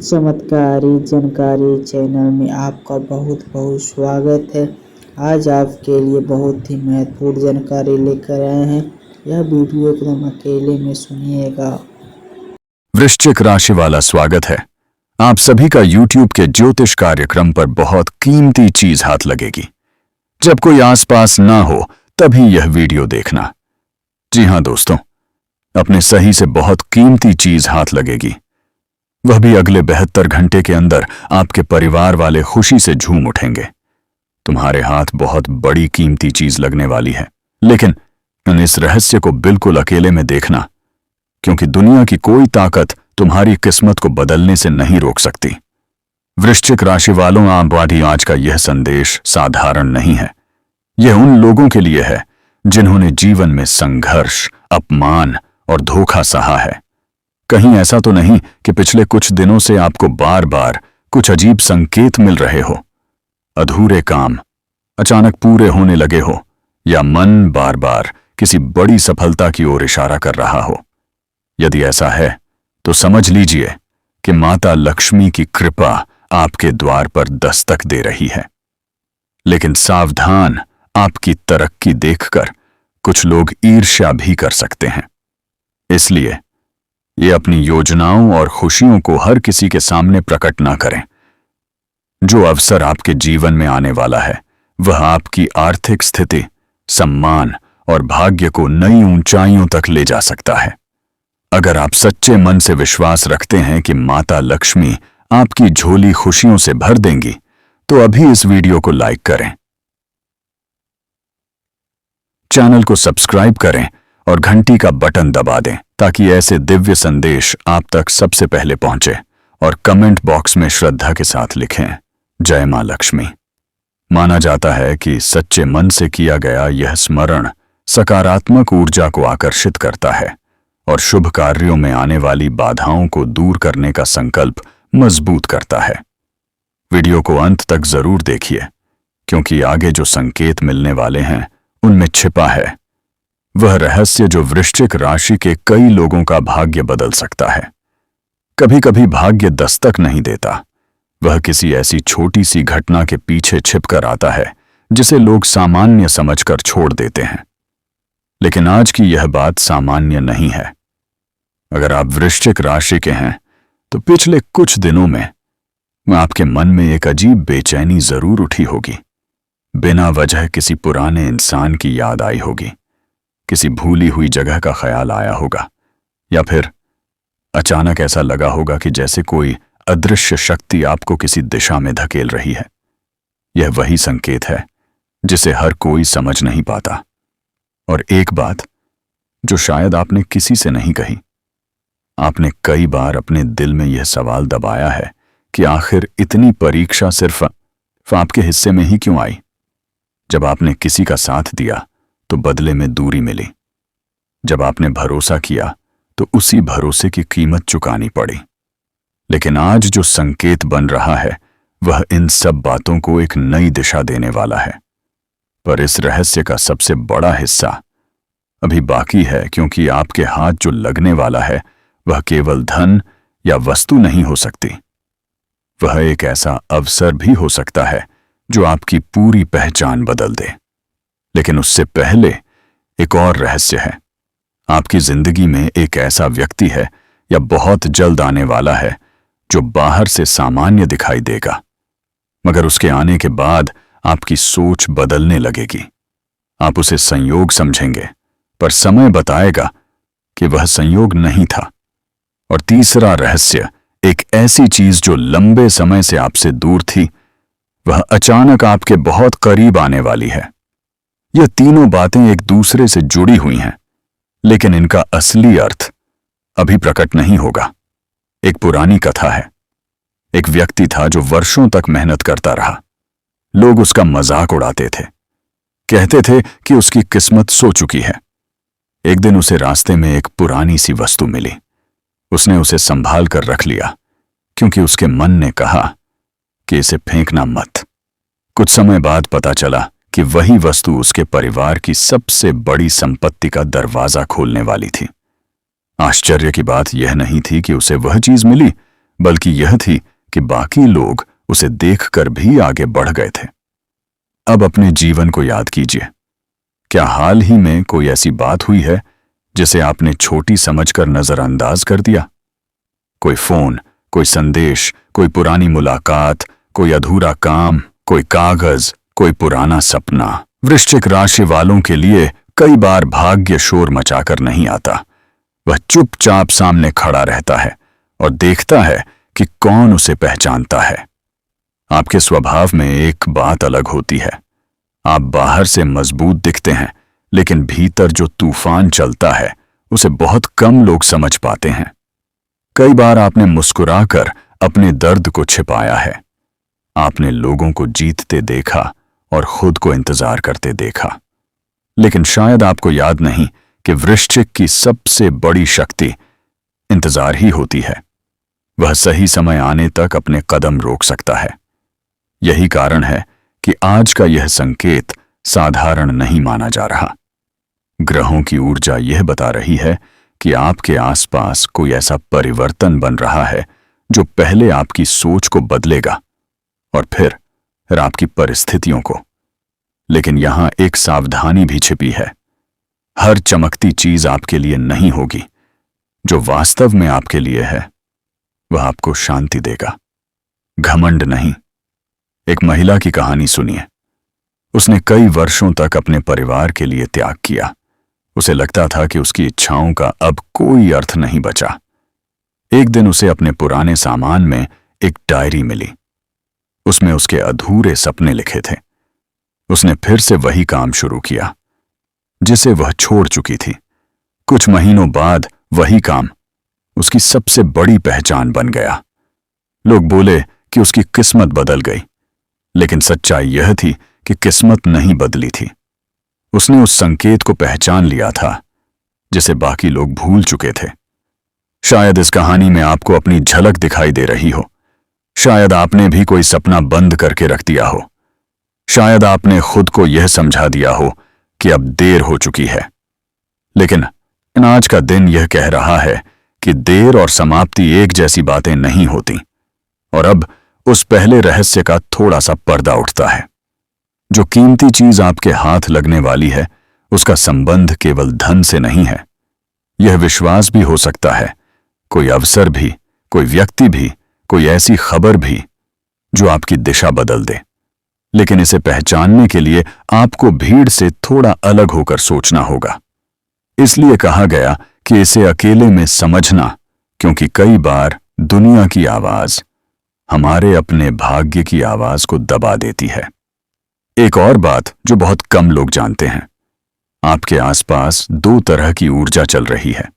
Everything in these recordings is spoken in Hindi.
चमत्कारी जानकारी चैनल में आपका बहुत बहुत स्वागत है। आज आपके लिए बहुत ही महत्वपूर्ण जानकारी लेकर आए हैं। यह वीडियो एकदम अकेले में सुनिएगा। वृश्चिक राशि वाला स्वागत है। आप सभी का YouTube के ज्योतिष कार्यक्रम पर बहुत कीमती चीज हाथ लगेगी। जब कोई आसपास ना हो तभी यह वीडियो देखना। जी हां दोस्तों, अपने सही से बहुत कीमती चीज हाथ लगेगी, वह भी अगले 72 घंटे के अंदर आपके परिवार वाले खुशी से झूम उठेंगे। तुम्हारे हाथ बहुत बड़ी कीमती चीज लगने वाली है, लेकिन इस रहस्य को बिल्कुल अकेले में देखना, क्योंकि दुनिया की कोई ताकत तुम्हारी किस्मत को बदलने से नहीं रोक सकती। वृश्चिक राशि वालों, आपवादी आज का यह संदेश साधारण नहीं है। यह उन लोगों के लिए है जिन्होंने जीवन में संघर्ष, अपमान और धोखा सहा है। कहीं ऐसा तो नहीं कि पिछले कुछ दिनों से आपको बार बार कुछ अजीब संकेत मिल रहे हो, अधूरे काम अचानक पूरे होने लगे हो, या मन बार बार किसी बड़ी सफलता की ओर इशारा कर रहा हो। यदि ऐसा है तो समझ लीजिए कि माता लक्ष्मी की कृपा आपके द्वार पर दस्तक दे रही है। लेकिन सावधान, आपकी तरक्की देखकर कुछ लोग ईर्ष्या भी कर सकते हैं। इसलिए ये अपनी योजनाओं और खुशियों को हर किसी के सामने प्रकट ना करें। जो अवसर आपके जीवन में आने वाला है वह आपकी आर्थिक स्थिति, सम्मान और भाग्य को नई ऊंचाइयों तक ले जा सकता है। अगर आप सच्चे मन से विश्वास रखते हैं कि माता लक्ष्मी आपकी झोली खुशियों से भर देंगी, तो अभी इस वीडियो को लाइक करें, चैनल को सब्सक्राइब करें और घंटी का बटन दबा दें, ताकि ऐसे दिव्य संदेश आप तक सबसे पहले पहुंचे। और कमेंट बॉक्स में श्रद्धा के साथ लिखें, जय मां लक्ष्मी। माना जाता है कि सच्चे मन से किया गया यह स्मरण सकारात्मक ऊर्जा को आकर्षित करता है और शुभ कार्यों में आने वाली बाधाओं को दूर करने का संकल्प मजबूत करता है। वीडियो को अंत तक जरूर देखिए, क्योंकि आगे जो संकेत मिलने वाले हैं उनमें छिपा है वह रहस्य जो वृश्चिक राशि के कई लोगों का भाग्य बदल सकता है। कभी कभी भाग्य दस्तक नहीं देता, वह किसी ऐसी छोटी सी घटना के पीछे छिपकर आता है जिसे लोग सामान्य समझकर छोड़ देते हैं। लेकिन आज की यह बात सामान्य नहीं है। अगर आप वृश्चिक राशि के हैं तो पिछले कुछ दिनों में आपके मन में एक अजीब बेचैनी जरूर उठी होगी। बिना वजह किसी पुराने इंसान की याद आई होगी, किसी भूली हुई जगह का ख्याल आया होगा, या फिर अचानक ऐसा लगा होगा कि जैसे कोई अदृश्य शक्ति आपको किसी दिशा में धकेल रही है। यह वही संकेत है जिसे हर कोई समझ नहीं पाता। और एक बात जो शायद आपने किसी से नहीं कही, आपने कई बार अपने दिल में यह सवाल दबाया है कि आखिर इतनी परीक्षा सिर्फ आपके हिस्से में ही क्यों आई। जब आपने किसी का साथ दिया तो बदले में दूरी मिली। जब आपने भरोसा किया तो उसी भरोसे की कीमत चुकानी पड़ी। लेकिन आज जो संकेत बन रहा है वह इन सब बातों को एक नई दिशा देने वाला है। पर इस रहस्य का सबसे बड़ा हिस्सा अभी बाकी है, क्योंकि आपके हाथ जो लगने वाला है वह केवल धन या वस्तु नहीं हो सकती। वह एक ऐसा अवसर भी हो सकता है जो आपकी पूरी पहचान बदल दे। लेकिन उससे पहले एक और रहस्य है। आपकी जिंदगी में एक ऐसा व्यक्ति है या बहुत जल्द आने वाला है जो बाहर से सामान्य दिखाई देगा, मगर उसके आने के बाद आपकी सोच बदलने लगेगी। आप उसे संयोग समझेंगे, पर समय बताएगा कि वह संयोग नहीं था। और तीसरा रहस्य, एक ऐसी चीज जो लंबे समय से आपसे दूर थी, वह अचानक आपके बहुत करीब आने वाली है। यह तीनों बातें एक दूसरे से जुड़ी हुई हैं, लेकिन इनका असली अर्थ अभी प्रकट नहीं होगा। एक पुरानी कथा है। एक व्यक्ति था जो वर्षों तक मेहनत करता रहा। लोग उसका मजाक उड़ाते थे, कहते थे कि उसकी किस्मत सो चुकी है। एक दिन उसे रास्ते में एक पुरानी सी वस्तु मिली। उसने उसे संभाल कर रख लिया, क्योंकि उसके मन ने कहा कि इसे फेंकना मत। कुछ समय बाद पता चला कि वही वस्तु उसके परिवार की सबसे बड़ी संपत्ति का दरवाजा खोलने वाली थी। आश्चर्य की बात यह नहीं थी कि उसे वह चीज मिली, बल्कि यह थी कि बाकी लोग उसे देखकर भी आगे बढ़ गए थे। अब अपने जीवन को याद कीजिए। क्या हाल ही में कोई ऐसी बात हुई है जिसे आपने छोटी समझकर नजरअंदाज कर दिया? कोई फोन, कोई संदेश, कोई पुरानी मुलाकात, कोई अधूरा काम, कोई कागज, कोई पुराना सपना। वृश्चिक राशि वालों के लिए कई बार भाग्य शोर मचाकर नहीं आता। वह चुपचाप सामने खड़ा रहता है और देखता है कि कौन उसे पहचानता है। आपके स्वभाव में एक बात अलग होती है। आप बाहर से मजबूत दिखते हैं, लेकिन भीतर जो तूफान चलता है उसे बहुत कम लोग समझ पाते हैं। कई बार आपने मुस्कुराकर अपने दर्द को छिपाया है। आपने लोगों को जीतते देखा और खुद को इंतजार करते देखा। लेकिन शायद आपको याद नहीं कि वृश्चिक की सबसे बड़ी शक्ति इंतजार ही होती है। वह सही समय आने तक अपने कदम रोक सकता है। यही कारण है कि आज का यह संकेत साधारण नहीं माना जा रहा। ग्रहों की ऊर्जा यह बता रही है कि आपके आसपास कोई ऐसा परिवर्तन बन रहा है जो पहले आपकी सोच को बदलेगा और फिर आपकी परिस्थितियों को। लेकिन यहां एक सावधानी भी छिपी है। हर चमकती चीज आपके लिए नहीं होगी। जो वास्तव में आपके लिए है वह आपको शांति देगा, घमंड नहीं। एक महिला की कहानी सुनिए। उसने कई वर्षों तक अपने परिवार के लिए त्याग किया। उसे लगता था कि उसकी इच्छाओं का अब कोई अर्थ नहीं बचा। एक दिन उसे अपने पुराने सामान में एक डायरी मिली। उसमें उसके अधूरे सपने लिखे थे। उसने फिर से वही काम शुरू किया जिसे वह छोड़ चुकी थी। कुछ महीनों बाद वही काम उसकी सबसे बड़ी पहचान बन गया। लोग बोले कि उसकी किस्मत बदल गई, लेकिन सच्चाई यह थी कि किस्मत नहीं बदली थी। उसने उस संकेत को पहचान लिया था जिसे बाकी लोग भूल चुके थे। शायद इस कहानी में आपको अपनी झलक दिखाई दे रही हो। शायद आपने भी कोई सपना बंद करके रख दिया हो। शायद आपने खुद को यह समझा दिया हो कि अब देर हो चुकी है। लेकिन आज का दिन यह कह रहा है कि देर और समाप्ति एक जैसी बातें नहीं होती। और अब उस पहले रहस्य का थोड़ा सा पर्दा उठता है। जो कीमती चीज आपके हाथ लगने वाली है उसका संबंध केवल धन से नहीं है। यह विश्वास भी हो सकता है, कोई अवसर भी, कोई व्यक्ति भी, कोई ऐसी खबर भी जो आपकी दिशा बदल दे। लेकिन इसे पहचानने के लिए आपको भीड़ से थोड़ा अलग होकर सोचना होगा। इसलिए कहा गया कि इसे अकेले में समझना, क्योंकि कई बार दुनिया की आवाज हमारे अपने भाग्य की आवाज को दबा देती है। एक और बात जो बहुत कम लोग जानते हैं, आपके आसपास दो तरह की ऊर्जा चल रही है।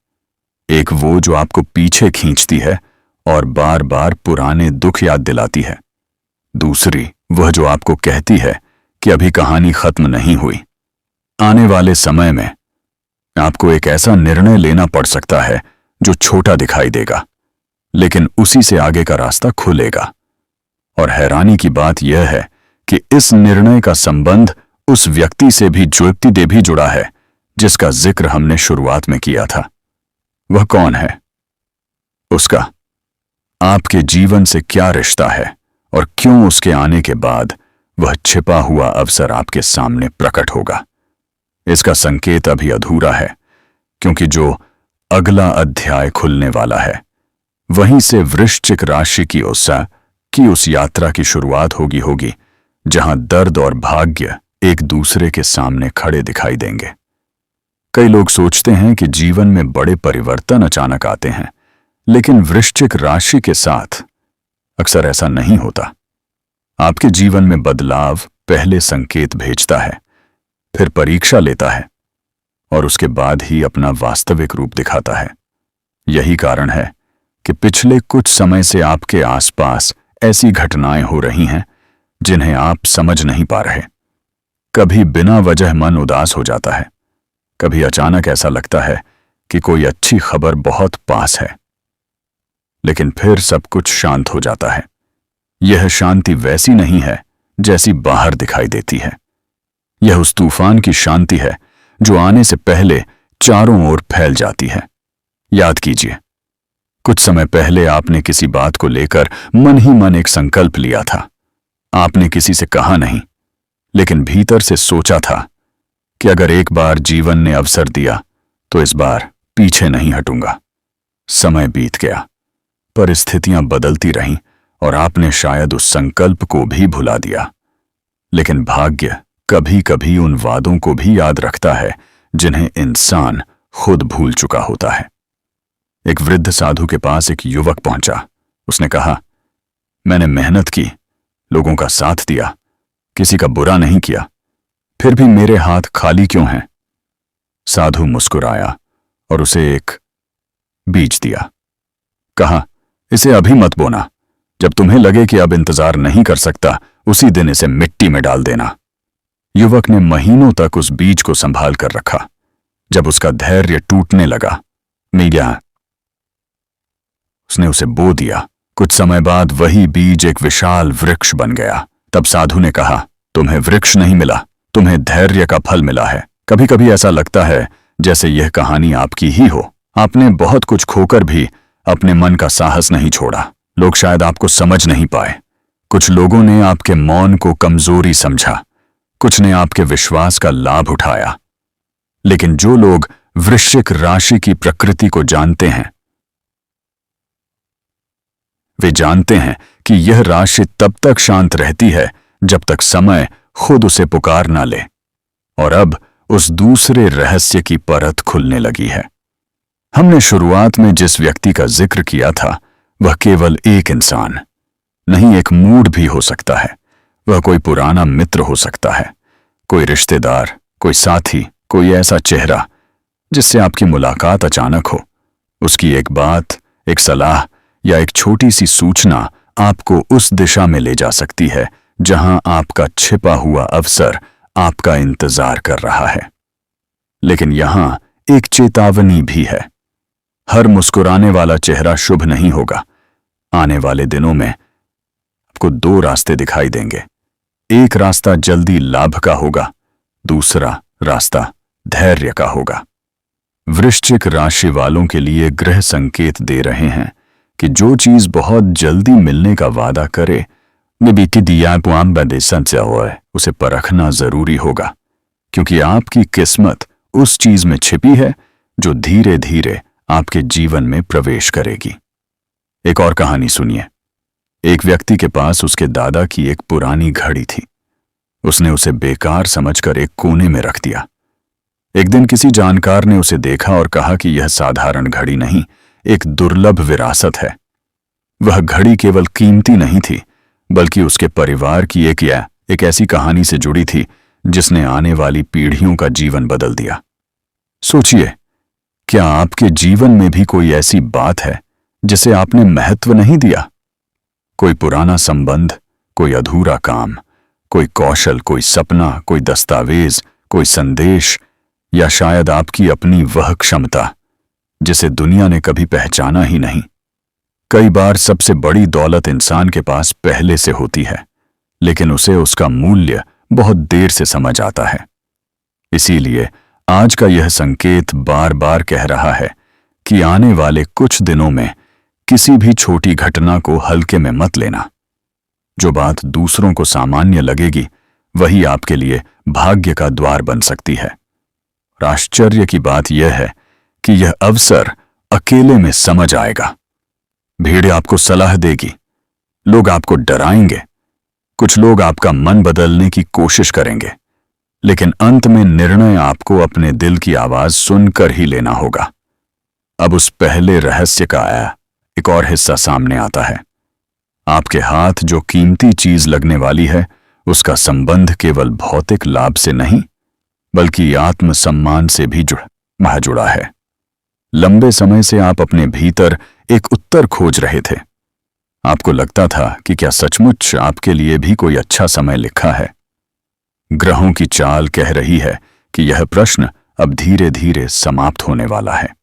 एक वो जो आपको पीछे खींचती है और बार बार पुराने दुख याद दिलाती है। दूसरी वह जो आपको कहती है कि अभी कहानी खत्म नहीं हुई। आने वाले समय में आपको एक ऐसा निर्णय लेना पड़ सकता है जो छोटा दिखाई देगा, लेकिन उसी से आगे का रास्ता खुलेगा। और हैरानी की बात यह है कि इस निर्णय का संबंध उस व्यक्ति से भी जुड़ा है जिसका जिक्र हमने शुरुआत में किया था। वह कौन है? उसका आपके जीवन से क्या रिश्ता है और क्यों उसके आने के बाद वह छिपा हुआ अवसर आपके सामने प्रकट होगा। इसका संकेत अभी अधूरा है, क्योंकि जो अगला अध्याय खुलने वाला है वहीं से वृश्चिक राशि की उस यात्रा की शुरुआत होगी जहां दर्द और भाग्य एक दूसरे के सामने खड़े दिखाई देंगे। कई लोग सोचते हैं कि जीवन में बड़े परिवर्तन अचानक आते हैं, लेकिन वृश्चिक राशि के साथ अक्सर ऐसा नहीं होता। आपके जीवन में बदलाव पहले संकेत भेजता है, फिर परीक्षा लेता है और उसके बाद ही अपना वास्तविक रूप दिखाता है। यही कारण है कि पिछले कुछ समय से आपके आसपास ऐसी घटनाएं हो रही हैं जिन्हें आप समझ नहीं पा रहे। कभी बिना वजह मन उदास हो जाता है, कभी अचानक ऐसा लगता है कि कोई अच्छी खबर बहुत पास है, लेकिन फिर सब कुछ शांत हो जाता है। यह शांति वैसी नहीं है जैसी बाहर दिखाई देती है। यह उस तूफान की शांति है जो आने से पहले चारों ओर फैल जाती है। याद कीजिए, कुछ समय पहले आपने किसी बात को लेकर मन ही मन एक संकल्प लिया था। आपने किसी से कहा नहीं, लेकिन भीतर से सोचा था कि अगर एक बार जीवन ने अवसर दिया तो इस बार पीछे नहीं हटूंगा। समय बीत गया, परिस्थितियां बदलती रहीं और आपने शायद उस संकल्प को भी भुला दिया। लेकिन भाग्य कभी कभी उन वादों को भी याद रखता है जिन्हें इंसान खुद भूल चुका होता है। एक वृद्ध साधु के पास एक युवक पहुंचा। उसने कहा, मैंने मेहनत की, लोगों का साथ दिया, किसी का बुरा नहीं किया, फिर भी मेरे हाथ खाली क्यों हैं? साधु मुस्कुराया और उसे एक बीज दिया। कहा, इसे अभी मत बोना, जब तुम्हें लगे कि अब इंतजार नहीं कर सकता उसी दिन इसे मिट्टी में डाल देना। युवक ने महीनों तक उस बीज को संभाल कर रखा। जब उसका धैर्य टूटने लगा, उसने उसे बो दिया। कुछ समय बाद वही बीज एक विशाल वृक्ष बन गया। तब साधु ने कहा, तुम्हें वृक्ष नहीं मिला, तुम्हें धैर्य का फल मिला है। कभी कभी ऐसा लगता है जैसे यह कहानी आपकी ही हो। आपने बहुत कुछ खोकर भी अपने मन का साहस नहीं छोड़ा। लोग शायद आपको समझ नहीं पाए। कुछ लोगों ने आपके मौन को कमजोरी समझा, कुछ ने आपके विश्वास का लाभ उठाया। लेकिन जो लोग वृश्चिक राशि की प्रकृति को जानते हैं, वे जानते हैं कि यह राशि तब तक शांत रहती है जब तक समय खुद उसे पुकार ना ले। और अब उस दूसरे रहस्य की परत खुलने लगी है। हमने शुरुआत में जिस व्यक्ति का जिक्र किया था वह केवल एक इंसान नहीं, एक मूड भी हो सकता है। वह कोई पुराना मित्र हो सकता है, कोई रिश्तेदार, कोई साथी, कोई ऐसा चेहरा जिससे आपकी मुलाकात अचानक हो। उसकी एक बात, एक सलाह या एक छोटी सी सूचना आपको उस दिशा में ले जा सकती है जहां आपका छिपा हुआ अवसर आपका इंतजार कर रहा है। लेकिन यहां एक चेतावनी भी है। हर मुस्कुराने वाला चेहरा शुभ नहीं होगा। आने वाले दिनों में आपको दो रास्ते दिखाई देंगे। एक रास्ता जल्दी लाभ का होगा, दूसरा रास्ता धैर्य का होगा। वृश्चिक राशि वालों के लिए ग्रह संकेत दे रहे हैं कि जो चीज बहुत जल्दी मिलने का वादा करे, उसे परखना जरूरी होगा, क्योंकि आपकी किस्मत उस चीज में छिपी है जो धीरे धीरे आपके जीवन में प्रवेश करेगी। एक और कहानी सुनिए। एक व्यक्ति के पास उसके दादा की एक पुरानी घड़ी थी। उसने उसे बेकार समझकर एक कोने में रख दिया। एक दिन किसी जानकार ने उसे देखा और कहा कि यह साधारण घड़ी नहीं, एक दुर्लभ विरासत है। वह घड़ी केवल कीमती नहीं थी, बल्कि उसके परिवार की एक ऐसी कहानी से जुड़ी थी जिसने आने वाली पीढ़ियों का जीवन बदल दिया। सोचिए, क्या आपके जीवन में भी कोई ऐसी बात है जिसे आपने महत्व नहीं दिया? कोई पुराना संबंध, कोई अधूरा काम, कोई कौशल, कोई सपना, कोई दस्तावेज, कोई संदेश, या शायद आपकी अपनी वह क्षमता जिसे दुनिया ने कभी पहचाना ही नहीं। कई बार सबसे बड़ी दौलत इंसान के पास पहले से होती है, लेकिन उसे उसका मूल्य बहुत देर से समझ आता है। इसीलिए आज का यह संकेत बार बार कह रहा है कि आने वाले कुछ दिनों में किसी भी छोटी घटना को हल्के में मत लेना। जो बात दूसरों को सामान्य लगेगी, वही आपके लिए भाग्य का द्वार बन सकती है। और आश्चर्य की बात यह है कि यह अवसर अकेले में समझ आएगा। भीड़ आपको सलाह देगी, लोग आपको डराएंगे, कुछ लोग आपका मन बदलने की कोशिश करेंगे, लेकिन अंत में निर्णय आपको अपने दिल की आवाज सुनकर ही लेना होगा। अब उस पहले रहस्य का एक और हिस्सा सामने आता है। आपके हाथ जो कीमती चीज लगने वाली है, उसका संबंध केवल भौतिक लाभ से नहीं, बल्कि आत्मसम्मान से भी जुड़ा है। लंबे समय से आप अपने भीतर एक उत्तर खोज रहे थे। आपको लगता था कि क्या सचमुच आपके लिए भी कोई अच्छा समय लिखा है। ग्रहों की चाल कह रही है कि यह प्रश्न अब धीरे धीरे समाप्त होने वाला है।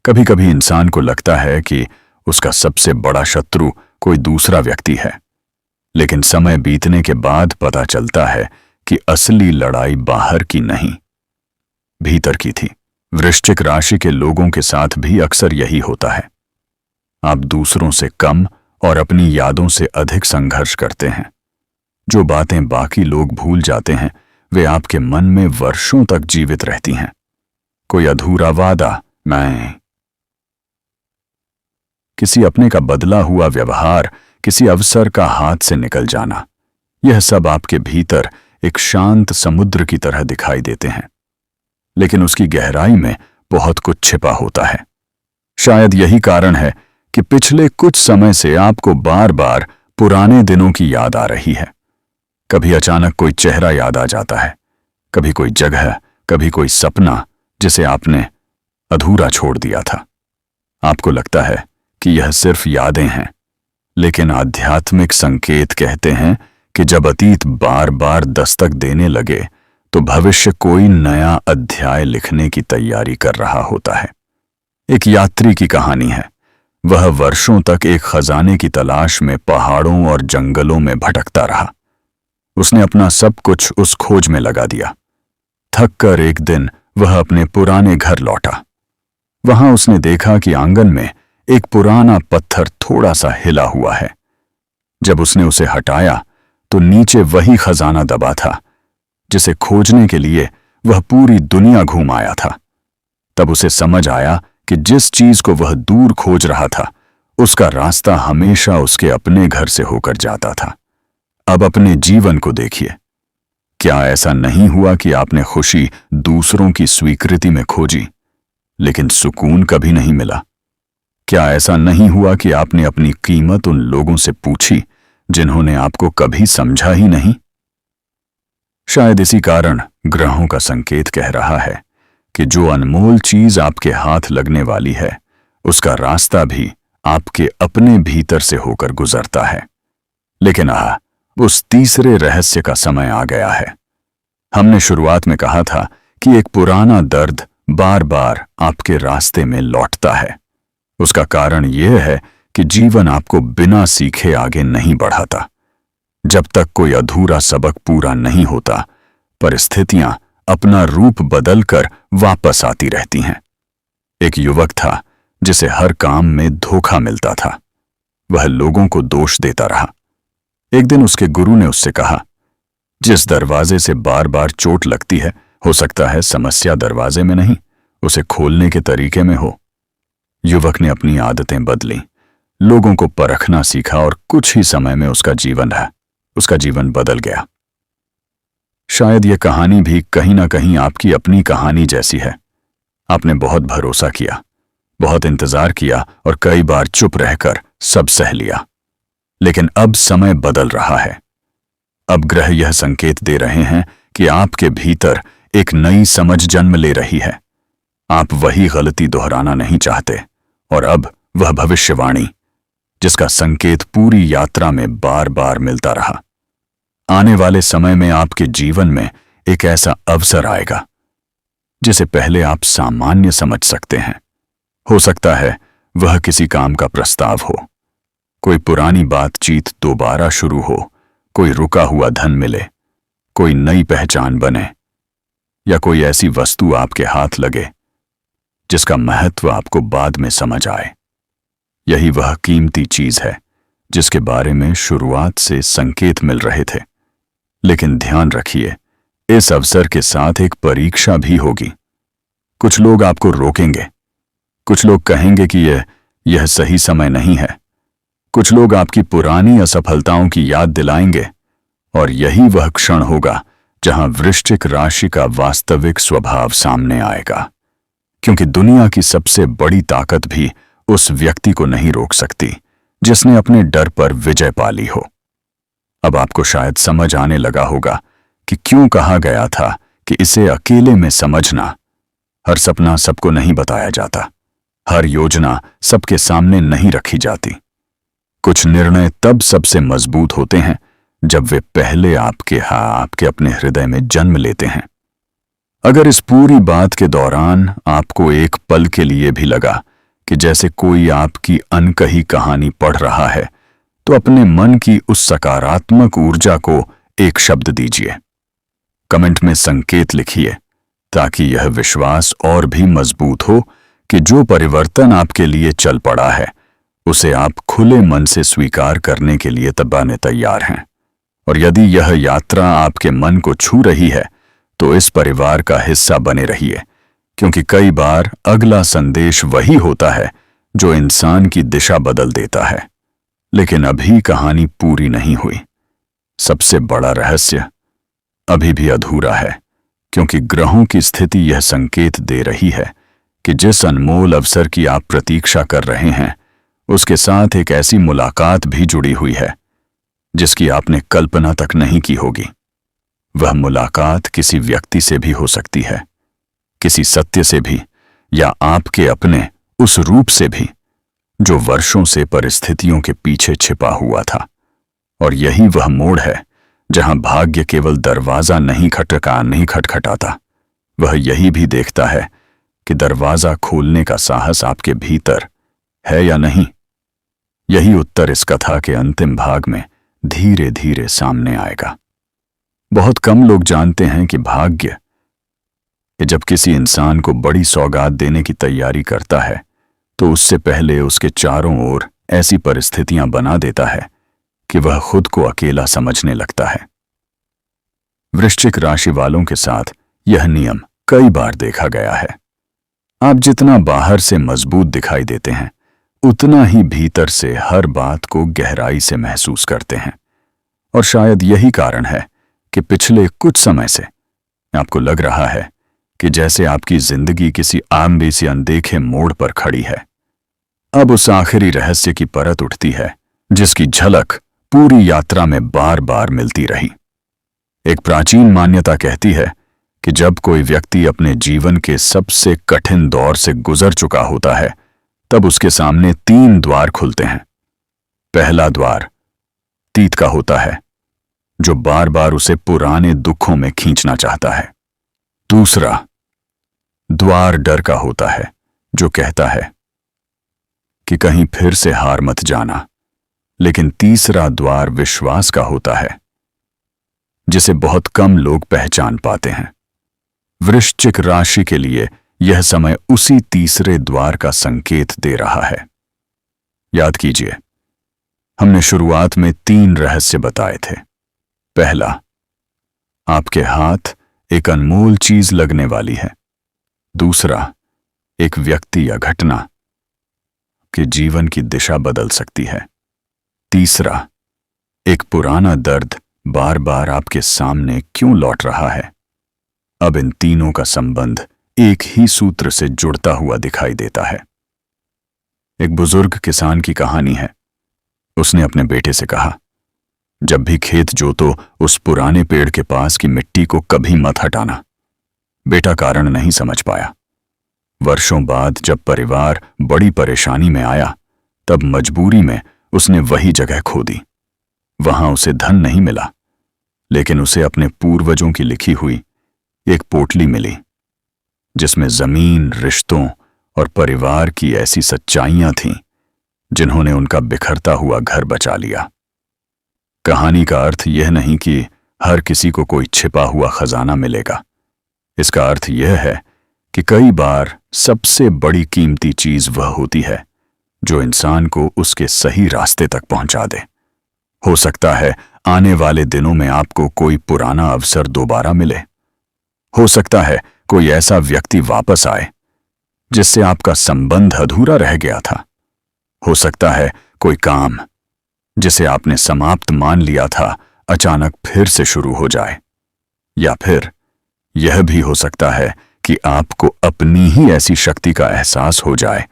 कभी कभी इंसान को लगता है कि उसका सबसे बड़ा शत्रु कोई दूसरा व्यक्ति है, लेकिन समय बीतने के बाद पता चलता है कि असली लड़ाई बाहर की नहीं, भीतर की थी। वृश्चिक राशि के लोगों के साथ भी अक्सर यही होता है। आप दूसरों से कम और अपनी यादों से अधिक संघर्ष करते हैं। जो बातें बाकी लोग भूल जाते हैं वे आपके मन में वर्षों तक जीवित रहती हैं। कोई अधूरा वादा, मैं किसी अपने का बदला हुआ व्यवहार, किसी अवसर का हाथ से निकल जाना, यह सब आपके भीतर एक शांत समुद्र की तरह दिखाई देते हैं, लेकिन उसकी गहराई में बहुत कुछ छिपा होता है। शायद यही कारण है कि पिछले कुछ समय से आपको बार बार पुराने दिनों की याद आ रही है। कभी अचानक कोई चेहरा याद आ जाता है, कभी कोई जगह, कभी कोई सपना जिसे आपने अधूरा छोड़ दिया था। आपको लगता है कि यह सिर्फ यादें हैं, लेकिन आध्यात्मिक संकेत कहते हैं कि जब अतीत बार बार दस्तक देने लगे तो भविष्य कोई नया अध्याय लिखने की तैयारी कर रहा होता है। एक यात्री की कहानी है। वह वर्षों तक एक खजाने की तलाश में पहाड़ों और जंगलों में भटकता रहा। उसने अपना सब कुछ उस खोज में लगा दिया। थक कर एक दिन वह अपने पुराने घर लौटा। वहां उसने देखा कि आंगन में एक पुराना पत्थर थोड़ा सा हिला हुआ है। जब उसने उसे हटाया तो नीचे वही खजाना दबा था जिसे खोजने के लिए वह पूरी दुनिया घूम आया था। तब उसे समझ आया कि जिस चीज को वह दूर खोज रहा था उसका रास्ता हमेशा उसके अपने घर से होकर जाता था। अब अपने जीवन को देखिए। क्या ऐसा नहीं हुआ कि आपने खुशी दूसरों की स्वीकृति में खोजी, लेकिन सुकून कभी नहीं मिला? क्या ऐसा नहीं हुआ कि आपने अपनी कीमत उन लोगों से पूछी जिन्होंने आपको कभी समझा ही नहीं? शायद इसी कारण ग्रहों का संकेत कह रहा है कि जो अनमोल चीज आपके हाथ लगने वाली है उसका रास्ता भी आपके अपने भीतर से होकर गुजरता है। लेकिन उस तीसरे रहस्य का समय आ गया है। हमने शुरुआत में कहा था कि एक पुराना दर्द बार बार आपके रास्ते में लौटता है। उसका कारण यह है कि जीवन आपको बिना सीखे आगे नहीं बढ़ाता। जब तक कोई अधूरा सबक पूरा नहीं होता, परिस्थितियां अपना रूप बदलकर वापस आती रहती हैं। एक युवक था जिसे हर काम में धोखा मिलता था। वह लोगों को दोष देता रहा। एक दिन उसके गुरु ने उससे कहा, जिस दरवाजे से बार बार चोट लगती है, हो सकता है समस्या दरवाजे में नहीं, उसे खोलने के तरीके में हो। युवक ने अपनी आदतें बदली, लोगों को परखना सीखा और कुछ ही समय में उसका जीवन बदल गया। शायद यह कहानी भी कहीं ना कहीं आपकी अपनी कहानी जैसी है। आपने बहुत भरोसा किया, बहुत इंतजार किया और कई बार चुप रहकर सब सह लिया। लेकिन अब समय बदल रहा है। अब ग्रह यह संकेत दे रहे हैं कि आपके भीतर एक नई समझ जन्म ले रही है। आप वही गलती दोहराना नहीं चाहते और अब वह भविष्यवाणी जिसका संकेत पूरी यात्रा में बार बार मिलता रहा। आने वाले समय में आपके जीवन में एक ऐसा अवसर आएगा जिसे पहले आप सामान्य समझ सकते हैं। हो सकता है वह किसी काम का प्रस्ताव हो, कोई पुरानी बातचीत दोबारा शुरू हो, कोई रुका हुआ धन मिले, कोई नई पहचान बने, या कोई ऐसी वस्तु आपके हाथ लगे जिसका महत्व आपको बाद में समझ आए। यही वह कीमती चीज है जिसके बारे में शुरुआत से संकेत मिल रहे थे। लेकिन ध्यान रखिए, इस अवसर के साथ एक परीक्षा भी होगी। कुछ लोग आपको रोकेंगे, कुछ लोग कहेंगे कि यह सही समय नहीं है, कुछ लोग आपकी पुरानी असफलताओं की याद दिलाएंगे, और यही वह क्षण होगा जहां वृश्चिक राशि का वास्तविक स्वभाव सामने आएगा। क्योंकि दुनिया की सबसे बड़ी ताकत भी उस व्यक्ति को नहीं रोक सकती जिसने अपने डर पर विजय पा ली हो। अब आपको शायद समझ आने लगा होगा कि क्यों कहा गया था कि इसे अकेले में समझना। हर सपना सबको नहीं बताया जाता, हर योजना सबके सामने नहीं रखी जाती। कुछ निर्णय तब सबसे मजबूत होते हैं जब वे पहले आपके अपने हृदय में जन्म लेते हैं। अगर इस पूरी बात के दौरान आपको एक पल के लिए भी लगा कि जैसे कोई आपकी अनकही कहानी पढ़ रहा है, तो अपने मन की उस सकारात्मक ऊर्जा को एक शब्द दीजिए। कमेंट में संकेत लिखिए ताकि यह विश्वास और भी मजबूत हो कि जो परिवर्तन आपके लिए चल पड़ा है उसे आप खुले मन से स्वीकार करने के लिए तबाने तैयार हैं। और यदि यह यात्रा आपके मन को छू रही है तो इस परिवार का हिस्सा बने रहिए, क्योंकि कई बार अगला संदेश वही होता है जो इंसान की दिशा बदल देता है। लेकिन अभी कहानी पूरी नहीं हुई। सबसे बड़ा रहस्य अभी भी अधूरा है, क्योंकि ग्रहों की स्थिति यह संकेत दे रही है कि जिस अनमोल अवसर की आप प्रतीक्षा कर रहे हैं उसके साथ एक ऐसी मुलाकात भी जुड़ी हुई है जिसकी आपने कल्पना तक नहीं की होगी। वह मुलाकात किसी व्यक्ति से भी हो सकती है, किसी सत्य से भी, या आपके अपने उस रूप से भी जो वर्षों से परिस्थितियों के पीछे छिपा हुआ था। और यही वह मोड़ है जहां भाग्य केवल दरवाजा नहीं खटखटाता, वह यही भी देखता है कि दरवाजा खोलने का साहस आपके भीतर है या नहीं। यही उत्तर इस कथा के अंतिम भाग में धीरे धीरे सामने आएगा। बहुत कम लोग जानते हैं कि भाग्य जब किसी इंसान को बड़ी सौगात देने की तैयारी करता है तो उससे पहले उसके चारों ओर ऐसी परिस्थितियां बना देता है कि वह खुद को अकेला समझने लगता है। वृश्चिक राशि वालों के साथ यह नियम कई बार देखा गया है। आप जितना बाहर से मजबूत दिखाई देते हैं उतना ही भीतर से हर बात को गहराई से महसूस करते हैं। और शायद यही कारण है कि पिछले कुछ समय से आपको लग रहा है कि जैसे आपकी जिंदगी किसी आम से अनदेखे मोड़ पर खड़ी है। अब उस आखिरी रहस्य की परत उठती है जिसकी झलक पूरी यात्रा में बार बार मिलती रही। एक प्राचीन मान्यता कहती है कि जब कोई व्यक्ति अपने जीवन के सबसे कठिन दौर से गुजर चुका होता है तब उसके सामने 3 द्वार खुलते हैं। पहला द्वार अतीत का होता है जो बार बार उसे पुराने दुखों में खींचना चाहता है। दूसरा द्वार डर का होता है जो कहता है कि कहीं फिर से हार मत जाना। लेकिन तीसरा द्वार विश्वास का होता है जिसे बहुत कम लोग पहचान पाते हैं। वृश्चिक राशि के लिए यह समय उसी तीसरे द्वार का संकेत दे रहा है। याद कीजिए, हमने शुरुआत में 3 रहस्य बताए थे। पहला, आपके हाथ एक अनमोल चीज लगने वाली है। दूसरा, एक व्यक्ति या घटना के जीवन की दिशा बदल सकती है। तीसरा, एक पुराना दर्द बार बार आपके सामने क्यों लौट रहा है। अब इन तीनों का संबंध एक ही सूत्र से जुड़ता हुआ दिखाई देता है। एक बुजुर्ग किसान की कहानी है। उसने अपने बेटे से कहा, जब भी खेत जोतो उस पुराने पेड़ के पास की मिट्टी को कभी मत हटाना। बेटा कारण नहीं समझ पाया। वर्षों बाद जब परिवार बड़ी परेशानी में आया तब मजबूरी में उसने वही जगह खोदी। वहां उसे धन नहीं मिला, लेकिन उसे अपने पूर्वजों की लिखी हुई एक पोटली मिली जिसमें जमीन, रिश्तों और परिवार की ऐसी सच्चाइयां थीं जिन्होंने उनका बिखरता हुआ घर बचा लिया। कहानी का अर्थ यह नहीं कि हर किसी को कोई छिपा हुआ खजाना मिलेगा। इसका अर्थ यह है कि कई बार सबसे बड़ी कीमती चीज वह होती है जो इंसान को उसके सही रास्ते तक पहुंचा दे। हो सकता है आने वाले दिनों में आपको कोई पुराना अवसर दोबारा मिले। हो सकता है कोई ऐसा व्यक्ति वापस आए जिससे आपका संबंध अधूरा रह गया था। हो सकता है कोई काम जिसे आपने समाप्त मान लिया था अचानक फिर से शुरू हो जाए। या फिर यह भी हो सकता है कि आपको अपनी ही ऐसी शक्ति का एहसास हो जाए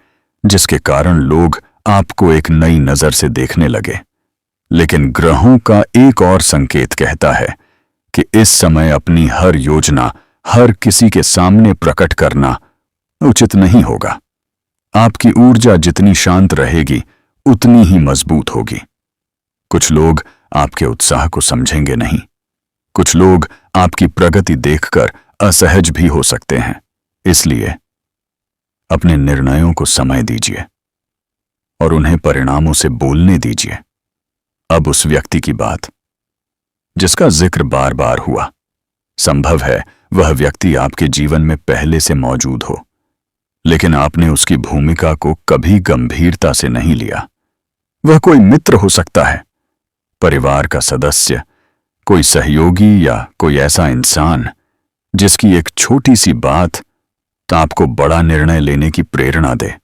जिसके कारण लोग आपको एक नई नजर से देखने लगे। लेकिन ग्रहों का एक और संकेत कहता है कि इस समय अपनी हर योजना हर किसी के सामने प्रकट करना उचित नहीं होगा। आपकी ऊर्जा जितनी शांत रहेगी उतनी ही मजबूत होगी। कुछ लोग आपके उत्साह को समझेंगे नहीं। कुछ लोग आपकी प्रगति देखकर असहज भी हो सकते हैं। इसलिए अपने निर्णयों को समय दीजिए और उन्हें परिणामों से बोलने दीजिए। अब उस व्यक्ति की बात जिसका जिक्र बार बार हुआ, संभव है वह व्यक्ति आपके जीवन में पहले से मौजूद हो, लेकिन आपने उसकी भूमिका को कभी गंभीरता से नहीं लिया। वह कोई मित्र हो सकता है, परिवार का सदस्य, कोई सहयोगी या कोई ऐसा इंसान जिसकी एक छोटी सी बात आपको बड़ा निर्णय लेने की प्रेरणा दे।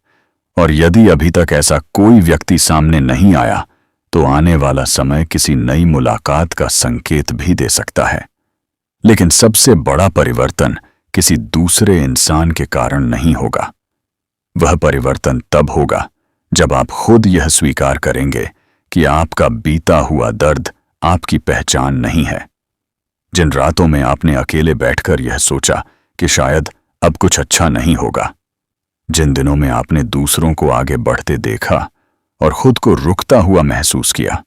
और यदि अभी तक ऐसा कोई व्यक्ति सामने नहीं आया तो आने वाला समय किसी नई मुलाकात का संकेत भी दे सकता है। लेकिन सबसे बड़ा परिवर्तन किसी दूसरे इंसान के कारण नहीं होगा। वह परिवर्तन तब होगा जब आप खुद यह स्वीकार करेंगे कि आपका बीता हुआ दर्द आपकी पहचान नहीं है। जिन रातों में आपने अकेले बैठकर यह सोचा कि शायद अब कुछ अच्छा नहीं होगा, जिन दिनों में आपने दूसरों को आगे बढ़ते देखा और खुद को रुकता हुआ महसूस किया,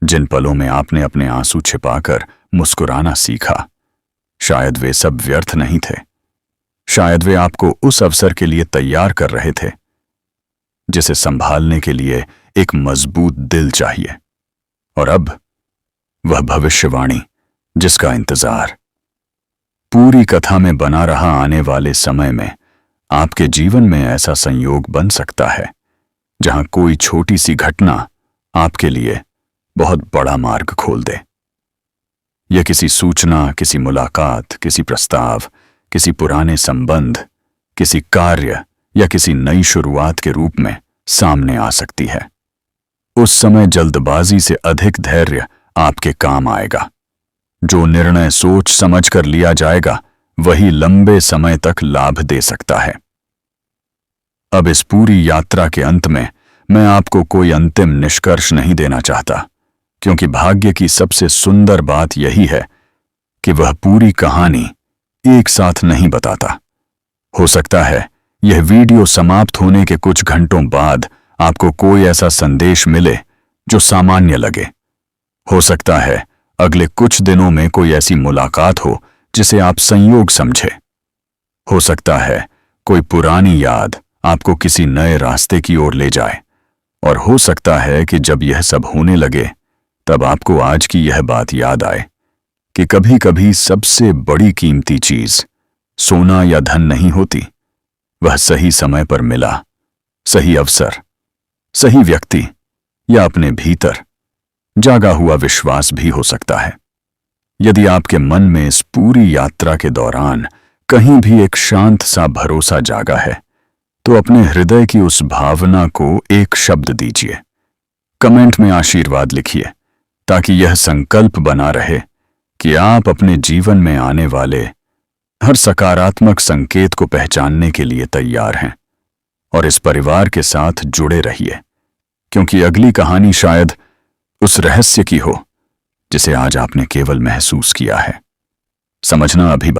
जिन पलों में आपने अपने आंसू छिपाकर मुस्कुराना सीखा, शायद वे सब व्यर्थ नहीं थे। शायद वे आपको उस अवसर के लिए तैयार कर रहे थे जिसे संभालने के लिए एक मजबूत दिल चाहिए। और अब वह भविष्यवाणी जिसका इंतजार पूरी कथा में बना रहा आने वाले समय में आपके जीवन में ऐसा संयोग बन सकता है जहां कोई छोटी सी घटना आपके लिए बहुत बड़ा मार्ग खोल दे। यह किसी सूचना, किसी मुलाकात, किसी प्रस्ताव, किसी पुराने संबंध, किसी कार्य या किसी नई शुरुआत के रूप में सामने आ सकती है। उस समय जल्दबाजी से अधिक धैर्य आपके काम आएगा। जो निर्णय सोच समझ कर लिया जाएगा वही लंबे समय तक लाभ दे सकता है। अब इस पूरी यात्रा के अंत में मैं आपको कोई अंतिम निष्कर्ष नहीं देना चाहता, क्योंकि भाग्य की सबसे सुंदर बात यही है कि वह पूरी कहानी एक साथ नहीं बताता। हो सकता है यह वीडियो समाप्त होने के कुछ घंटों बाद आपको कोई ऐसा संदेश मिले जो सामान्य लगे। हो सकता है अगले कुछ दिनों में कोई ऐसी मुलाकात हो जिसे आप संयोग समझे। हो सकता है कोई पुरानी याद आपको किसी नए रास्ते की ओर ले जाए। और हो सकता है कि जब यह सब होने लगे तब आपको आज की यह बात याद आए कि कभी-कभी सबसे बड़ी कीमती चीज सोना या धन नहीं होती, वह सही समय पर मिला, सही अवसर, सही व्यक्ति या अपने भीतर जागा हुआ विश्वास भी हो सकता है। यदि आपके मन में इस पूरी यात्रा के दौरान कहीं भी एक शांत सा भरोसा जागा है तो अपने हृदय की उस भावना को एक शब्द दीजिए। कमेंट में आशीर्वाद लिखिए ताकि यह संकल्प बना रहे कि आप अपने जीवन में आने वाले हर सकारात्मक संकेत को पहचानने के लिए तैयार हैं। और इस परिवार के साथ जुड़े रहिए, क्योंकि अगली कहानी शायद उस रहस्य की हो जिसे आज आपने केवल महसूस किया है। समझना अभी